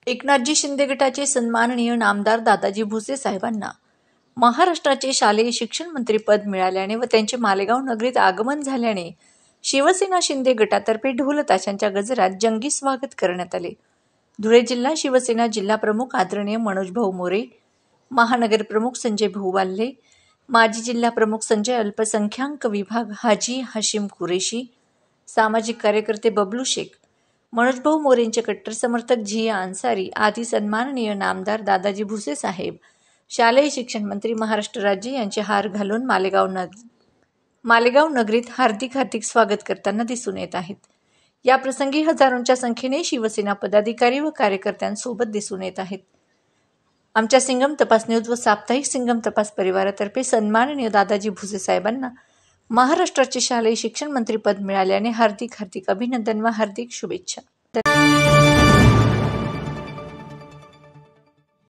एकनाथजी शिंदे गटाचे सन्माननीय नामदार दादाजी भुसे साहेबांना महाराष्ट्राचे शालेय शिक्षण मंत्रीपद मिळाल्याने व त्यांचे मालेगाव नगरीत आगमन झाल्याने शिवसेना शिंदे गटातर्फे ढोल ताशांच्या गजरात जंगी स्वागत करण्यात आले. धुळे जिल्हा शिवसेना जिल्हा प्रमुख आदरणीय मनोजभाऊ मोरे, महानगर प्रमुख संजय भाऊ वाल्हे, माजी जिल्हा प्रमुख संजय अल्पसंख्याक विभाग हाजी हाशिम कुरेशी, सामाजिक कार्यकर्ते बबलू शेख, मनोजभाऊ मोरेंचे कट्टर समर्थक झिया अन्सारी आदी सन्माननीय नामदार दादाजी भुसे साहेब, शालेय शिक्षण मंत्री महाराष्ट्र राज्य यांचे हार घालून मालेगाव नगरीत हार्दिक स्वागत करताना दिसून येत आहेत. या प्रसंगी हजारोंच्या संख्येने शिवसेना पदाधिकारी व कार्यकर्त्यांसोबत दिसून येत आहेत. आमच्या सिंगम तपास न्यूज व साप्ताहिक सिंगम तपास परिवारातर्फे सन्माननीय दादाजी भुसे साहेबांना महाराष्ट्राचे शालेय शिक्षण मंत्री पद मिळाल्याने हार्दिक अभिनंदन व हार्दिक शुभेच्छा.